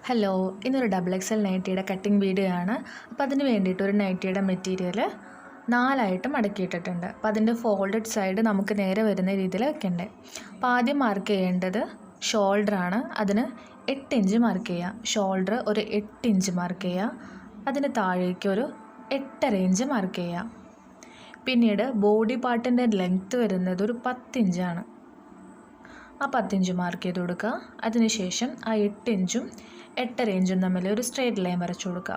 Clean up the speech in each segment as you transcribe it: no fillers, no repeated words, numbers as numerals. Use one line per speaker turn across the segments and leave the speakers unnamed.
Hello, ഇന്നൊരു XXL നൈറ്റിയുടെ cutting video ആണ്. അപ്പോൾ അതിന് വേണ്ടിയിട്ട് ഒരു നൈറ്റിയുടെ മെറ്റീരിയൽ 4ആയിട്ട് മടക്കിയിട്ടിട്ടുണ്ട്. അപ്പോൾ അതിൻ്റെ ഫോൾഡഡ് സൈഡ് നമുക്ക് നേരെ വരുന്ന രീതിയിൽ വെക്കണ്ടേ. അപ്പോൾ ആദ്യം മാർക്ക് ചെയ്യേണ്ടത് ഷോൾഡറാണ്. അതിന് 8 ഇഞ്ച് മാർക്ക് ചെയ്യുക. ഷോൾഡർ ഒരു 8 ഇഞ്ച് മാർക്ക് ചെയ്യുക. അതിന് താഴേക്ക് ഒരു 8.5 ഇഞ്ച് മാർക്ക് ചെയ്യുക. പിന്നീട് ബോഡി പാർട്ടിൻ്റെ ലെങ്ത്ത് വരുന്നത് ഒരു 10 ഇഞ്ചാണ്. ആ 10 ഇഞ്ച് മാർക്ക് ചെയ്ത് കൊടുക്കുക. അതിനുശേഷം ആ 8 ഇഞ്ചും 8.5 ഇഞ്ചും തമ്മിൽ ഒരു സ്ട്രേറ്റ് ലൈൻ വരച്ചു കൊടുക്കുക.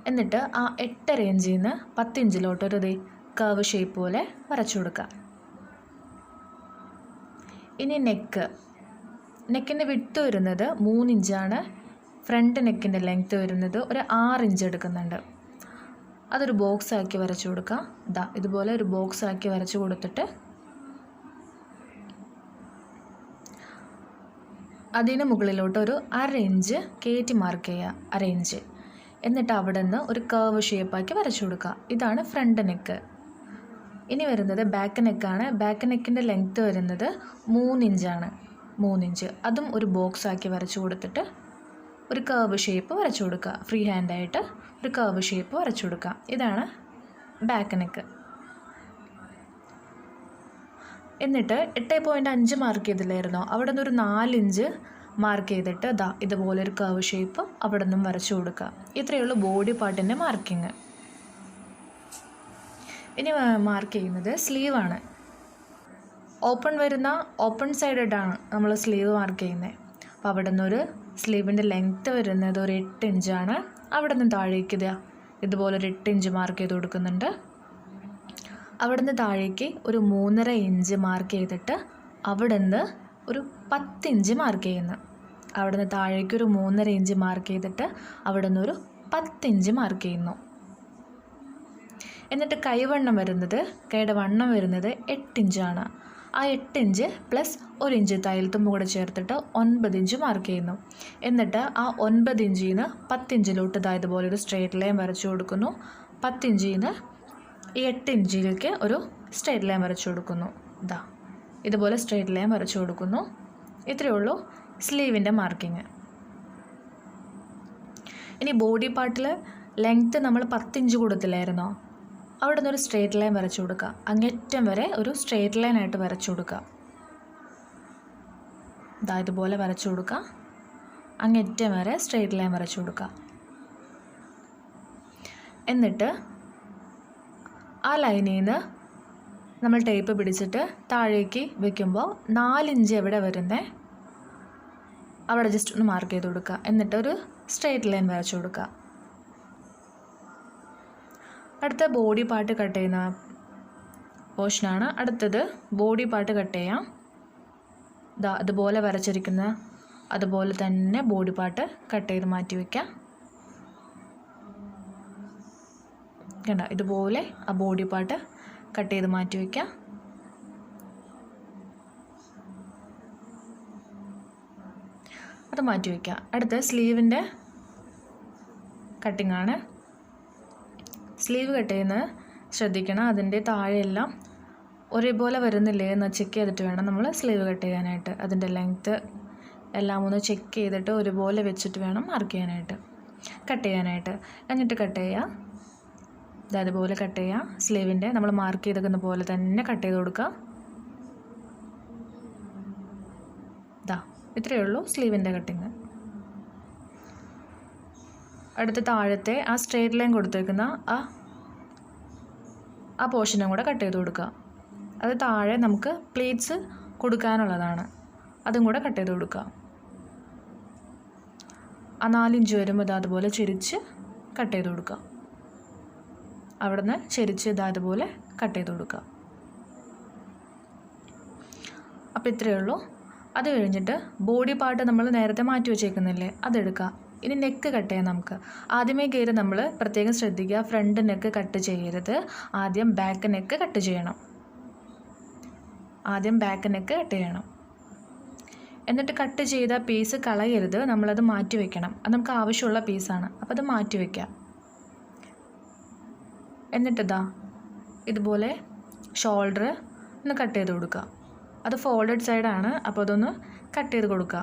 എന്നിട്ട് ആ 8.5 ഇഞ്ചിൽ നിന്ന് 10 ഇഞ്ചിലോട്ടൊരു കർവ് ഷേപ്പ് പോലെ വരച്ചു കൊടുക്കുക. ഇനി നെക്കിൻ്റെ വിഡ്ത്ത് വരുന്നത് 3 ഇഞ്ചാണ്. ഫ്രണ്ട് നെക്കിൻ്റെ ലെങ്ത്ത് വരുന്നത് ഒരു 6 ഇഞ്ച് എടുക്കുന്നുണ്ട്. അതൊരു ബോക്സ് ആക്കി വരച്ചു കൊടുക്കുക. ഇതുപോലെ ഒരു ബോക്സ് ആക്കി വരച്ചു കൊടുത്തിട്ട് അതിന് മുകളിലോട്ട് ഒരു 1/2 ഇഞ്ച് കയറ്റി മാർക്ക് ചെയ്യുക. 1/2 ഇഞ്ച്. എന്നിട്ട് അവിടെ നിന്ന് ഒരു കർവ് ഷേപ്പാക്കി വരച്ചു കൊടുക്കുക. ഇതാണ് ഫ്രണ്ട് നെക്ക്. ഇനി വരുന്നത് ബാക്ക് നെക്കാണ്. ബാക്ക് നെക്കിൻ്റെ ലെങ്ത്ത് വരുന്നത് 3 ഇഞ്ചാണ്. 3 ഇഞ്ച്. അതും ഒരു ബോക്സ് ആക്കി വരച്ചു കൊടുത്തിട്ട് ഒരു കർവ് ഷേപ്പ് വരച്ചു കൊടുക്കുക. ഫ്രീ ഹാൻഡായിട്ട് ഒരു കർവ് ഷേപ്പ് വരച്ചു കൊടുക്കുക. ഇതാണ് ബാക്ക് നെക്ക്. എന്നിട്ട് 8.5 മാർക്ക് ചെയ്തില്ലായിരുന്നോ, അവിടെ നിന്ന് ഒരു 4 ഇഞ്ച് മാർക്ക് ചെയ്തിട്ട് ഇതുപോലെ ഒരു കർവ് ഷേപ്പ് അവിടെ നിന്നും വരച്ചു കൊടുക്കുക. ഇത്രയേ ഉള്ളൂ ബോഡി പാർട്ടിൻ്റെ മാർക്കിങ്. ഇനി മാർക്ക് ചെയ്യുന്നത് സ്ലീവാണ്. ഓപ്പൺ സൈഡാണ് നമ്മൾ സ്ലീവ് മാർക്ക് ചെയ്യുന്നത്. അപ്പോൾ അവിടെ നിന്നൊരു സ്ലീവിൻ്റെ ലെങ്ത്ത് വരുന്നത് ഒരു 8 ഇഞ്ചാണ്. അവിടെ നിന്ന് താഴേക്ക് ഇതുപോലെ ഒരു 8 ഇഞ്ച് മാർക്ക് ചെയ്ത് കൊടുക്കുന്നുണ്ട്. അവിടെ നിന്ന് താഴേക്ക് ഒരു 3.5 ഇഞ്ച് മാർക്ക് ചെയ്തിട്ട് അവിടെ നിന്ന് ഒരു 10 ഇഞ്ച് മാർക്ക് ചെയ്യുന്നു. അവിടെ നിന്ന് താഴേക്ക് ഒരു 3.5 ഇഞ്ച് മാർക്ക് ചെയ്തിട്ട് അവിടെ നിന്ന് ഒരു 10 ഇഞ്ച് മാർക്ക് ചെയ്യുന്നു. എന്നിട്ട് കൈയുടെ വണ്ണം വരുന്നത് 8 ഇഞ്ചാണ്. ആ 8 ഇഞ്ച് പ്ലസ് 1 ഇഞ്ച് തയ്യൽത്തുമ്പ് കൂടെ ചേർത്തിട്ട് 9 ഇഞ്ച് മാർക്ക് ചെയ്യുന്നു. എന്നിട്ട് ആ 9 ഇഞ്ചിൽ നിന്ന് 10 ഇഞ്ചിലോട്ട് ഇതുപോലെ ഒരു സ്ട്രേറ്റ് ലൈൻ വരച്ചു കൊടുക്കുന്നു. 10 ഇഞ്ചിൽ നിന്ന് ഈ 8 ഇഞ്ചിലേക്ക് ഒരു സ്ട്രേറ്റ് ലൈൻ വരച്ചു കൊടുക്കുന്നു. ഇതുപോലെ സ്ട്രേറ്റ് ലൈൻ വരച്ചു കൊടുക്കുന്നു. ഇത്രയേ ഉള്ളൂ സ്ലീവിൻ്റെ മാർക്കിങ്. ഇനി ബോഡി പാർട്ടിൽ ലെങ്ത്ത് നമ്മൾ 10 ഇഞ്ച് കൊടുത്തില്ലായിരുന്നോ, അവിടെ നിന്നൊരു സ്ട്രേറ്റ് ലൈൻ വരച്ചു കൊടുക്കുക. അങ്ങേറ്റം വരെ ഒരു സ്ട്രേറ്റ് ലൈൻ ആയിട്ട് വരച്ചു കൊടുക്കുക. ഇതുപോലെ വരച്ചു കൊടുക്കുക. അങ്ങേറ്റം വരെ സ്ട്രേറ്റ് ലൈൻ വരച്ചു കൊടുക്കുക. എന്നിട്ട് ആ ലൈനിൽ നിന്ന് നമ്മൾ ടേപ്പ് പിടിച്ചിട്ട് താഴേക്ക് വെക്കുമ്പോൾ 4 ഇഞ്ച് എവിടെ വരുന്നേ അവിടെ ജസ്റ്റ് ഒന്ന് മാർക്ക് ചെയ്ത് കൊടുക്കുക. എന്നിട്ടൊരു സ്ട്രേറ്റ് ലൈൻ വരച്ചു കൊടുക്കുക. അടുത്ത ബോഡി പാർട്ട് കട്ട് ചെയ്യുന്ന പോർഷനാണ്. അടുത്തത് ബോഡി പാർട്ട് കട്ട് ചെയ്യാം. അതുപോലെ വരച്ചിരിക്കുന്ന അതുപോലെ തന്നെ ബോഡി പാർട്ട് കട്ട് ചെയ്ത് മാറ്റി വയ്ക്കാം. കണ്ടോ, ഇതുപോലെ ആ ബോഡി പാർട്ട് കട്ട് ചെയ്ത് മാറ്റി വയ്ക്കാം. അത് മാറ്റി വയ്ക്കാം. അടുത്ത സ്ലീവിൻ്റെ കട്ടിംഗ് ആണ്. സ്ലീവ് കട്ട് ചെയ്യുന്നത് ശ്രദ്ധിക്കണം. അതിൻ്റെ താഴെയെല്ലാം ഒരേപോലെ വരുന്നില്ലേ എന്ന് ചെക്ക് ചെയ്തിട്ട് വേണം നമ്മൾ സ്ലീവ് കട്ട് ചെയ്യാനായിട്ട്. അതിൻ്റെ ലെങ്ത്ത് എല്ലാം ഒന്ന് ചെക്ക് ചെയ്തിട്ട് ഒരുപോലെ വെച്ചിട്ട് വേണം മാർക്ക് ചെയ്യാനായിട്ട്, കട്ട് ചെയ്യാനായിട്ട്. എന്നിട്ട് കട്ട് ചെയ്യുക. അതുപോലെ കട്ട് ചെയ്യുക. സ്ലീവിൻ്റെ നമ്മൾ മാർക്ക് ചെയ്തേക്കുന്ന പോലെ തന്നെ കട്ട് ചെയ്ത് കൊടുക്കുക. ഇത്രയേ ഉള്ളൂ സ്ലീവിൻ്റെ കട്ടിങ്. അടുത്ത താഴത്തെ ആ സ്ട്രേറ്റ് ലൈൻ കൊടുത്തേക്കുന്ന ആ പോർഷനും കൂടെ കട്ട് ചെയ്ത് കൊടുക്കുക. അത് താഴെ നമുക്ക് പ്ലീറ്റ്സ് കൊടുക്കാനുള്ളതാണ്. അതും കൂടെ കട്ട് ചെയ്ത് കൊടുക്കുക. ആ 4 ഇഞ്ച് വരുമ്പോൾ അതുപോലെ ചെരിച്ച് കട്ട് ചെയ്ത് കൊടുക്കുക. അവിടെ നിന്ന് ചെരിച്ച് അതുപോലെ കട്ട് ചെയ്ത് കൊടുക്കുക. അപ്പോൾ ഇത്രയേ ഉള്ളൂ. അത് കഴിഞ്ഞിട്ട് ബോഡി പാർട്ട് നമ്മൾ നേരത്തെ മാറ്റി വെച്ചേക്കുന്നില്ലേ, അതെടുക്കുക. ഇനി നെക്ക് കട്ട് ചെയ്യാം നമുക്ക്. ആദ്യമേ കയറി നമ്മൾ പ്രത്യേകം ശ്രദ്ധിക്കുക, ഫ്രണ്ട് നെക്ക് കട്ട് ചെയ്യരുത്. ആദ്യം ബാക്ക് നെക്ക് കട്ട് ചെയ്യണം. എന്നിട്ട് കട്ട് ചെയ്ത പീസ് കളയരുത്. നമ്മളത് മാറ്റി വയ്ക്കണം. അത് നമുക്ക് ആവശ്യമുള്ള പീസാണ്. അപ്പോൾ അത് മാറ്റി വയ്ക്കാം. എന്നിട്ട് ഇതുപോലെ ഷോൾഡർ ഒന്ന് കട്ട് ചെയ്ത് കൊടുക്കുക. അത് ഫോൾഡഡ് സൈഡാണ്. അപ്പോൾ അതൊന്ന് കട്ട് ചെയ്ത് കൊടുക്കുക.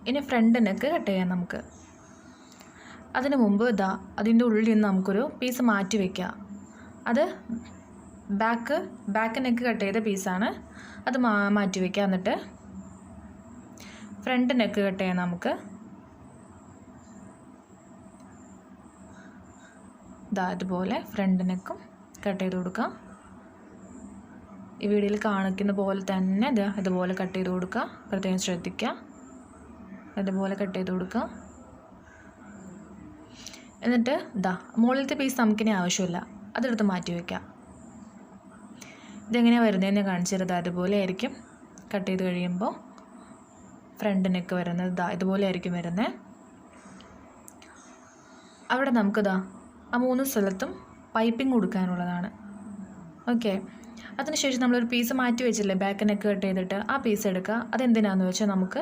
ഇനി ഫ്രണ്ട് നെക്ക് കട്ട് ചെയ്യാം നമുക്ക്. അതിന് മുമ്പ് അതിൻ്റെ ഉള്ളിൽ നിന്ന് നമുക്കൊരു പീസ് മാറ്റി വയ്ക്കാം. അത് ബാക്ക് നെക്ക് കട്ട് ചെയ്ത പീസാണ്. അത് മാറ്റി വയ്ക്കുക. എന്നിട്ട് ഫ്രണ്ട് നെക്ക് കട്ട് ചെയ്യാം നമുക്ക്. ഇതുപോലെ ഫ്രണ്ട് നെക്കും കട്ട് ചെയ്ത് കൊടുക്കാം. ഈ വീഡിയോയിൽ കാണിക്കുന്ന പോലെ തന്നെ ഇതുപോലെ കട്ട് ചെയ്ത് കൊടുക്കുക. പ്രത്യേകം ശ്രദ്ധിക്കുക. ഇതുപോലെ കട്ട് ചെയ്ത് കൊടുക്കുക. എന്നിട്ട് മുകളിലത്തെ പീസ് നമുക്കിനി ആവശ്യമില്ല, അതെടുത്ത് മാറ്റി വയ്ക്കാം. ഇതെങ്ങനെയാണ് വരുന്നതെന്ന് കാണിച്ചു തരുന്നത്. അതുപോലെ ആയിരിക്കും കട്ട് ചെയ്ത് കഴിയുമ്പോൾ ഫ്രണ്ട് നെക്ക് വരുന്നത്. ഇതുപോലെ ആയിരിക്കും വരുന്നത്. അവിടെ നമുക്ക് ആ 3 സ്ഥലത്തും പൈപ്പിംഗ് കൊടുക്കാനുള്ളതാണ്. ഓക്കെ. അതിനുശേഷം നമ്മളൊരു പീസ് മാറ്റി വെച്ചില്ലേ ബാക്ക് നെക്ക് കട്ട് ചെയ്തിട്ട്, ആ പീസ് എടുക്കുക. അതെന്തിനാണെന്ന് വെച്ചാൽ നമുക്ക്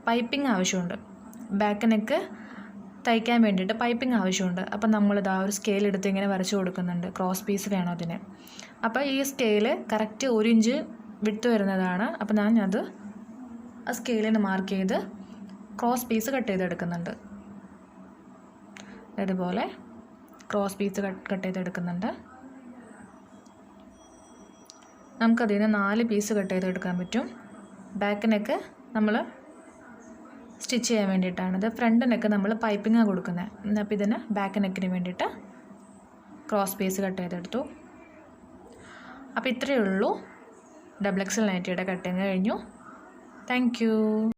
പൈപ്പിംഗ് ആവശ്യമുണ്ട്. ബാക്ക് നെക്ക് തയ്ക്കാൻ വേണ്ടിയിട്ട് പൈപ്പിംഗ് ആവശ്യമുണ്ട്. അപ്പം നമ്മളിതാ ഒരു സ്കെയിൽ എടുത്ത് ഇങ്ങനെ വരച്ച് കൊടുക്കുന്നുണ്ട്. ക്രോസ് പീസ് വേണം അതിന്. അപ്പോൾ ഈ സ്കെയിൽ കറക്റ്റ് 1 ഇഞ്ച് വിട്ട് വരുന്നതാണ്. അപ്പോൾ ഞാനത് ആ സ്കെയിലിന് മാർക്ക് ചെയ്ത് ക്രോസ് പീസ് കട്ട് ചെയ്തെടുക്കുന്നുണ്ട്. ഇതുപോലെ ക്രോസ് പീസ് കട്ട് ചെയ്തെടുക്കുന്നുണ്ട്. നമുക്കതിൽ നിന്ന് 4 പീസ് കട്ട് ചെയ്തെടുക്കാൻ പറ്റും. ബാക്ക് നെക്ക് നമ്മൾ സ്റ്റിച്ച് ചെയ്യാൻ വേണ്ടിയിട്ടാണിത്. ഫ്രണ്ട് നെക്ക് നമ്മൾ പൈപ്പിങ്ങാണ് കൊടുക്കുന്നത്. അപ്പോൾ ഇതിന് ബാക്ക് നെക്കിന് വേണ്ടിയിട്ട് ക്രോസ് പീസ് കട്ട് ചെയ്തെടുത്തു. അപ്പോൾ ഇത്രയേ ഉള്ളൂ. XXL നൈറ്റിയുടെ കട്ടിങ് കഴിഞ്ഞു. Thank you.